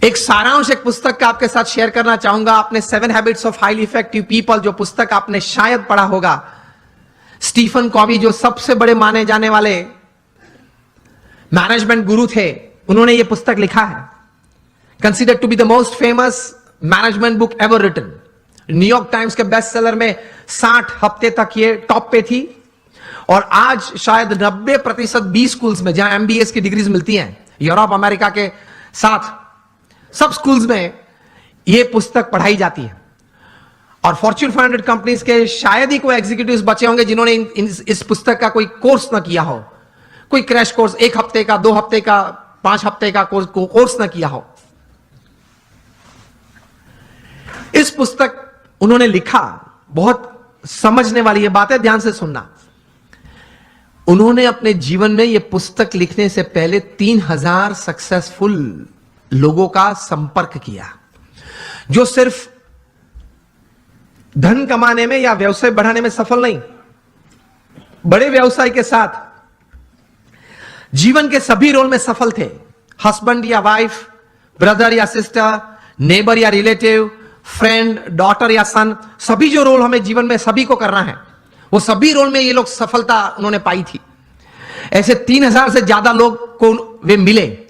एक सारांश एक पुस्तक का आपके साथ शेयर करना चाहूंगा। आपने 7 habits of highly effective people जो पुस्तक आपने शायद पढ़ा होगा, स्टीफन कॉवी जो सबसे बड़े माने जाने वाले मैनेजमेंट गुरु थे, उन्होंने यह पुस्तक लिखा है। Considered to be the most famous management book ever written. New York Times के बेस्ट सेलर में 60 हफ्ते तक ये टॉप पे थी और आज शायद 90% बी स्कूल्स में जहां MBA की डिग्रीज मिलती हैं यूरोप अमेरिका के साथ सब स्कूल्स में यह पुस्तक पढ़ाई जाती है। और फॉर्च्यून 500 कंपनीज के शायद ही कोई एग्जीक्यूटिव्स बचे होंगे जिन्होंने इस पुस्तक का कोई कोर्स ना किया हो, कोई क्रैश कोर्स 1 हफ्ते का, 2 हफ्ते का, 5 हफ्ते का कोर्स ना किया हो। इस पुस्तक उन्होंने लिखा, बहुत समझने वाली ये बात है, ध्यान से सुनना। उन्होंने अपने जीवन में यह पुस्तक लिखने से पहले 3000 सक्सेसफुल लोगों का संपर्क किया, जो सिर्फ धन कमाने में या व्यवसाय बढ़ाने में सफल नहीं, बड़े व्यवसाय के साथ जीवन के सभी रोल में सफल थे। हस्बैंड या वाइफ, ब्रदर या सिस्टर, नेबर या रिलेटिव, फ्रेंड, डॉटर या सन, सभी जो रोल हमें जीवन में सभी को करना है, वो सभी रोल में ये लोग सफलता उन्होंने पाई थी। ऐसे 3000 से ज्यादा लोग को वे मिले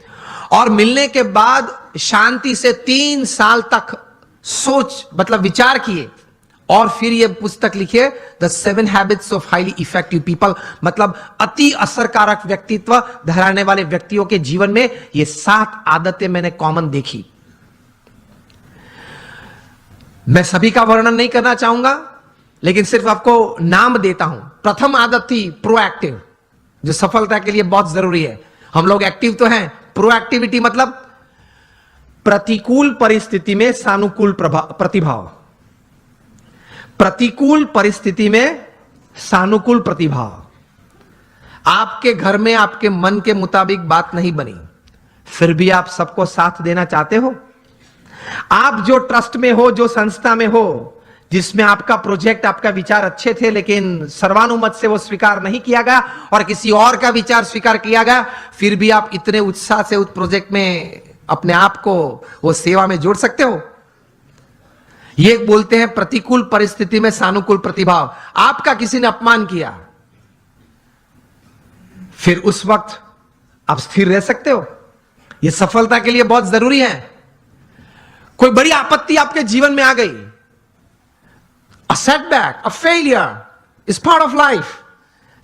और मिलने के बाद शांति से 3 साल तक मतलब विचार किए और फिर ये पुस्तक लिखे, the 7 habits of highly effective people. मतलब अति असरकारक व्यक्तित्व धराने वाले व्यक्तियों के जीवन में ये 7 आदतें मैंने कॉमन देखी। मैं सभी का वर्णन नहीं करना चाहूंगा, लेकिन सिर्फ आपको नाम देता हूं। प्रथम आदत थी प्रोएक्टिव, जो सफलता के लिए बहुत जरूरी है। हम लोग एक्टिव तो हैं, प्रोएक्टिविटी मतलब प्रतिकूल परिस्थिति में सानुकूल प्रतिभाव। प्रतिकूल परिस्थिति में सानुकूल प्रतिभाव। आपके घर में आपके मन के मुताबिक बात नहीं बनी, फिर भी आप सबको साथ देना चाहते हो। आप जो ट्रस्ट में हो, जो संस्था में हो, जिसमें आपका प्रोजेक्ट, आपका विचार अच्छे थे, लेकिन सर्वानुमत से वो स्वीकार नहीं किया गया और किसी और का विचार स्वीकार किया गया, फिर भी आप इतने उत्साह से उस प्रोजेक्ट में अपने आप को वो सेवा में जोड़ सकते हो। ये बोलते हैं प्रतिकूल परिस्थिति में सानुकूल प्रतिभाव। आपका किसी ने अपमान किया, फिर उस वक्त आप स्थिर रह सकते हो। यह सफलता के लिए बहुत जरूरी है। कोई बड़ी आपत्ति आपके जीवन में आ गई, a setback, a failure is part of life,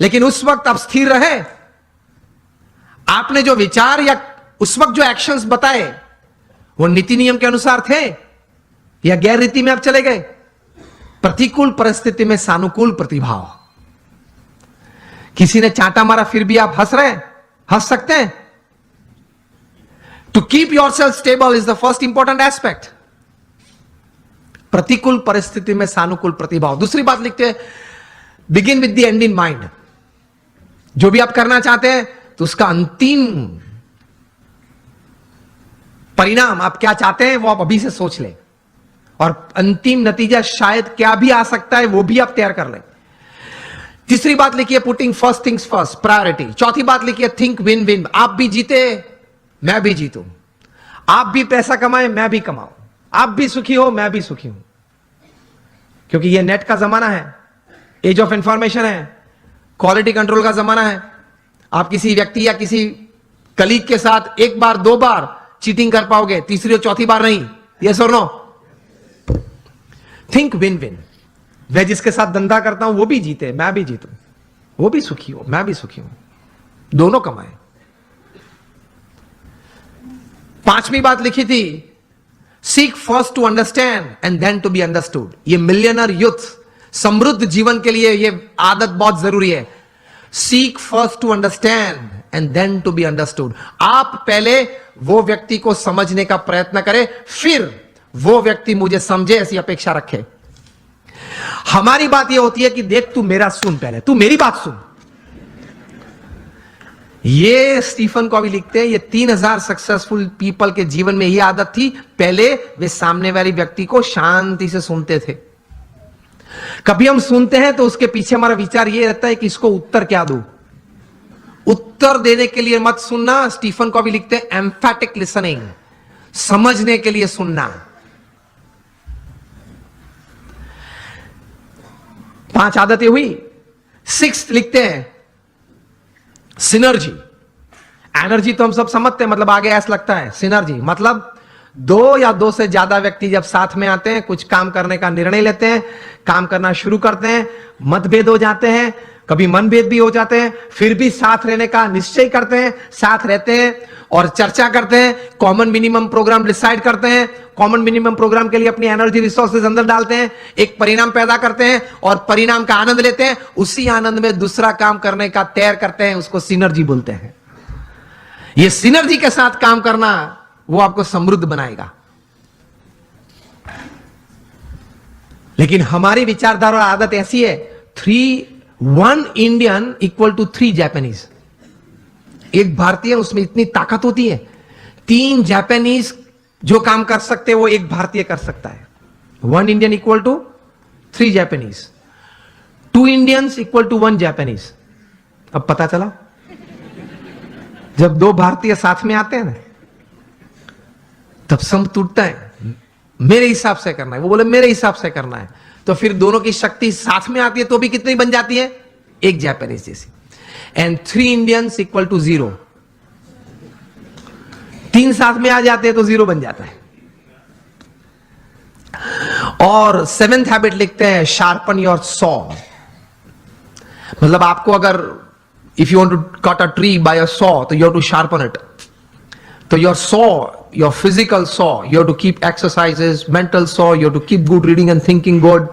लेकिन उस वक्त आप स्थिर रहे। आपने जो विचार या उस वक्त जो एक्शंस बताए वो नीति नियम के अनुसार थे या गैर रीति में आप चले गए। प्रतिकूल परिस्थिति में सानुकूल प्रतिभाव। किसी ने चांटा मारा, फिर भी आप हंस रहे हैं, हंस सकते हैं। To keep yourself stable is the first important aspect. प्रतिकूल परिस्थिति में सानुकूल प्रतिभाव। दूसरी बात लिखते हैं, begin with the end in mind. जो भी आप करना चाहते हैं तो उसका अंतिम परिणाम आप क्या चाहते हैं वो आप अभी से सोच लें, और अंतिम नतीजा शायद क्या भी आ सकता है वो भी आप तैयार कर लें। तीसरी बात लिखिए, putting first things first, priority. चौथी बात लिखिए, थिंक विन विन। आप भी जीते, मैं भी जीतूं। आप भी पैसा कमाएं, मैं भी कमाऊं। आप भी सुखी हो, मैं भी सुखी हूं। क्योंकि यह नेट का जमाना है, एज ऑफ इंफॉर्मेशन है, क्वालिटी कंट्रोल का जमाना है। आप किसी व्यक्ति या किसी कलीग के साथ 1 बार 2 बार चीटिंग कर पाओगे, तीसरी और चौथी बार नहीं। यस और नो? Think win win. मैं जिसके साथ धंधा करता हूं वो भी जीते, मैं भी जीतूं। वो भी सुखी हो, मैं भी सुखी हूं, दोनों कमाए। 5वीं बात लिखी थी, seek first to understand and then to be understood. ये मिलियनर यूथ समृद्ध जीवन के लिए ये आदत बहुत जरूरी है। Seek first to understand and then to be understood. आप पहले वो व्यक्ति को समझने का प्रयत्न करें, फिर वो व्यक्ति मुझे समझे, ऐसी अपेक्षा रखे। हमारी बात यह होती है कि देख तू मेरा सुन, पहले तू मेरी बात सुन। ये स्टीफन कॉवी लिखते हैं, ये 3000 सक्सेसफुल पीपल के जीवन में यह आदत थी। पहले वे सामने वाले व्यक्ति को शांति से सुनते थे। कभी हम सुनते हैं तो उसके पीछे हमारा विचार यह रहता है कि इसको उत्तर क्या दूं। उत्तर देने के लिए मत सुनना। स्टीफन कॉवी लिखते हैं एम्फैटिक लिसनिंग। समझने के लिए सुनना। 5 आदतें हुई। 6 लिखते हैं सिनर्जी। एनर्जी तो हम सब समझते हैं, मतलब आगे ऐसा लगता है। सिनर्जी मतलब 2 या 2 से ज्यादा व्यक्ति जब साथ में आते हैं, कुछ काम करने का निर्णय लेते हैं, काम करना शुरू करते हैं, मतभेद हो जाते हैं, कभी मनभेद भी हो जाते हैं, फिर भी साथ रहने का निश्चय करते हैं, साथ रहते हैं और चर्चा करते हैं, कॉमन मिनिमम प्रोग्राम डिसाइड करते हैं, कॉमन मिनिमम प्रोग्राम के लिए अपनी एनर्जी रिसोर्सेज अंदर डालते हैं, एक परिणाम पैदा करते हैं और परिणाम का आनंद लेते हैं, उसी आनंद में दूसरा काम करने का तैयार करते हैं, उसको सिनर्जी बोलते हैं। ये सिनर्जी के साथ काम करना वो आपको समृद्ध बनाएगा। लेकिन हमारी विचारधारा और आदत ऐसी है, 1 इंडियन इक्वल टू 3 जापानीज। एक भारतीय, उसमें इतनी ताकत होती है, 3 जापानीज जो काम कर सकते हैं वो एक भारतीय कर सकता है। 1 Indian equal to 3 Japanese, 2 Indians equal to 1 Japanese. अब पता चला, जब 2 भारतीय साथ में आते हैं ना, तब सम टूटता है। मेरे हिसाब से करना है, वो बोले मेरे हिसाब से करना है, तो फिर दोनों की शक्ति साथ में आती है तो भी कितनी बन जाती है? एक जापानीज जैसी। And 3 Indians equal to 0। 3 साथ में आ जाते हैं तो 0 बन जाता है। और 7th हैबिट लिखते हैं शार्पन योर सॉ। मतलब आपको अगर if you want to cut a tree by a saw, तो you have to sharpen it. तो your saw, your physical saw, you have to keep exercises, mental saw, you have to keep good reading and thinking good,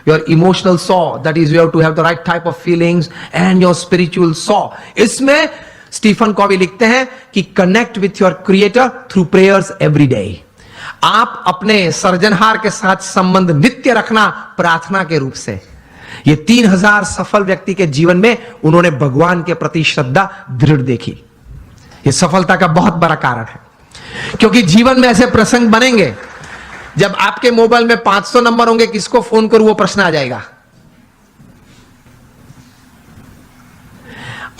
your emotional saw, that is you have to have the right type of feelings, and your spiritual saw. इसमें Stephen Covey लिखते हैं कि connect with your creator through prayers every day. आप अपने सर्जनहार के साथ संबंध नित्य रखना प्रार्थना के रूप से। ये 3000 सफल व्यक्ति के जीवन में उन्होंने भगवान के प्रति श्रद्धा दृढ़ देखी। ये सफलता का बहुत बड़ा कारण है, क्योंकि जीवन में ऐसे प्रसंग बनेंगे जब आपके मोबाइल में 500 नंबर होंगे, किसको फोन करूं वो प्रश्न आ जाएगा।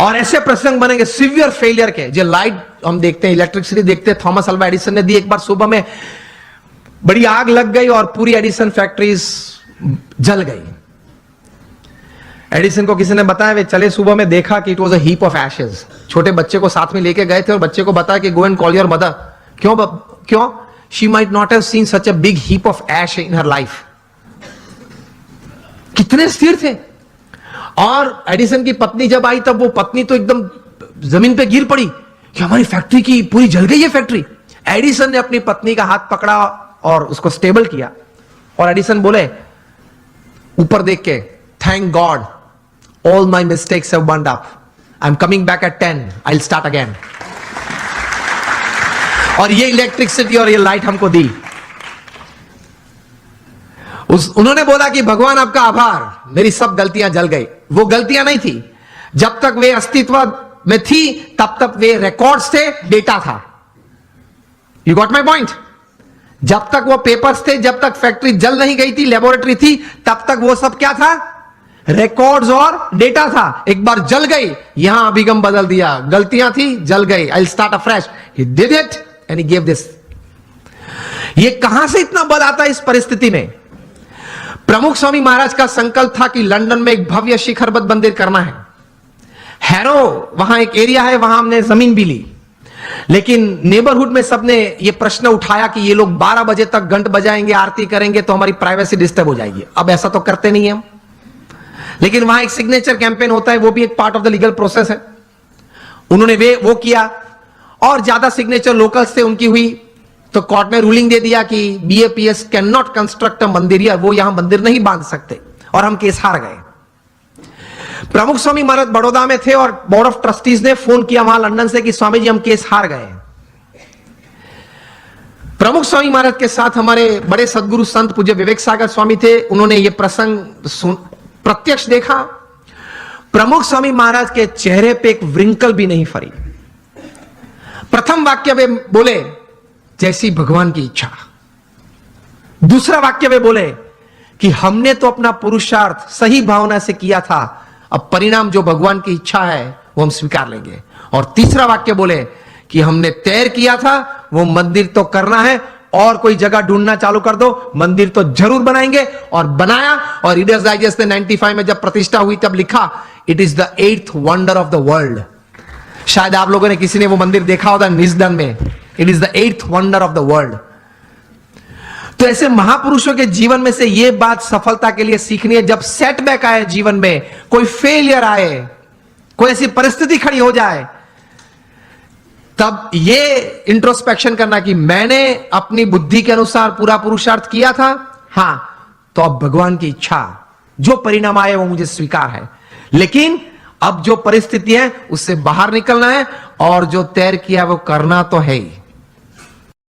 और ऐसे प्रसंग बनेंगे सिवियर फेलियर के, जो लाइट हम देखते हैं, इलेक्ट्रिसिटी देखते हैं, थॉमस अल्वा एडिसन ने दी। एक बार सुबह में बड़ी आग लग गई और पूरी एडिसन फैक्ट्रीज जल गई। एडिसन को किसी ने बताया, वे चले सुबह में, देखा कि it was a heap of ashes. छोटे बच्चे को साथ में लेके गए थे और बच्चे को बताया कि go and call your mother. क्यों? She might not have seen such a big heap of ash in her life. कितने स्थिर थे। और एडिसन की पत्नी जब आई, तब वो पत्नी तो एकदम जमीन पे गिर पड़ी कि हमारी फैक्ट्री की पूरी जल गई है फैक्ट्री। एडिसन ने अपनी पत्नी का हाथ पकड़ा और उसको स्टेबल किया, और एडिसन बोले ऊपर देख के, thank God all my mistakes have burned up, I'm coming back at 10, I'll start again. और ये इलेक्ट्रिसिटी और ये लाइट हमको दी। उन्होंने बोला कि भगवान आपका आभार, मेरी सब गलतियां जल गई। वो गलतियां नहीं थी, जब तक वे अस्तित्व में थी तब तक वे रिकॉर्ड्स थे, डेटा था। You got my point? जब तक वो पेपर्स थे, जब तक फैक्ट्री जल नहीं गई थी, लेबोरेटरी थी, तब तक वो सब क्या था? रिकॉर्ड्स और डेटा था। एक बार जल गई, यहां अभिगम बदल दिया, गलतियां थी, जल गई, I will start afresh. He did it and he give this. ये कहां से इतना बल आता है इस परिस्थिति में? प्रमुख स्वामी महाराज का संकल्प था कि लंदन में एक भव्य शिखरबद्ध मंदिर करना है। हैरो वहां एक एरिया है, वहां हमने जमीन भी ली, लेकिन नेबरहुड में सबने ये प्रश्न उठाया कि ये लोग 12 बजे तक घंट बजाएंगे, आरती करेंगे, तो हमारी प्राइवेसी डिस्टर्ब हो जाएगी। अब ऐसा तो करते नहीं हम, लेकिन वहां एक सिग्नेचर कैंपेन होता है, वो भी एक part of the legal process है। उन्होंने वो किया, और ज्यादा सिग्नेचर लोकल्स से उनकी हुई, तो कोर्ट ने रूलिंग दे दिया कि BAPS can not construct a मंदिर, या वो यहां मंदिर नहीं बांध सकते, और हम केस हार गए। प्रमुख स्वामी महाराज बड़ौदा में थे और बोर्ड ऑफ ट्रस्टीज ने फोन किया वहां लंदन से कि स्वामी जी हम केस हार गए। प्रमुख स्वामी महाराज के साथ हमारे बड़े सदगुरु संत पूज्य विवेक सागर स्वामी थे। उन्होंने यह प्रसंग प्रत्यक्ष देखा। प्रमुख स्वामी महाराज के चेहरे पे एक व्रिंकल भी नहीं फरी। प्रथम वाक्य वे बोले, जैसी भगवान की इच्छा। दूसरा वाक्य वे बोले कि हमने तो अपना पुरुषार्थ सही भावना से किया था, अब परिणाम जो भगवान की इच्छा है वो हम स्वीकार लेंगे। और तीसरा वाक्य बोले कि हमने तैर किया था, वो मंदिर तो करना है, और कोई जगह ढूंढना चालू कर दो, मंदिर तो जरूर बनाएंगे। और बनाया, और रीडर्स डाइजेस्ट ने 95 में जब प्रतिष्ठा हुई तब लिखा, it is the 8th wonder of the world. शायद आप लोगों ने किसी ने वो मंदिर देखा होगा निजदन में, it is the 8th wonder of the world. तो ऐसे महापुरुषों के जीवन में से ये बात सफलता के लिए सीखनी है। जब सेटबैक आए जीवन में, कोई फेलियर आए, कोई ऐसी परिस्थिति खड़ी हो जाए, तब ये इंट्रोस्पेक्शन करना कि मैंने अपनी बुद्धि के अनुसार पूरा पुरुषार्थ किया था, हां, तो अब भगवान की इच्छा, जो परिणाम आए वो मुझे स्वीकार है, लेकिन अब जो परिस्थिति है उससे बाहर निकलना है, और जो तैर किया वो करना तो है ही।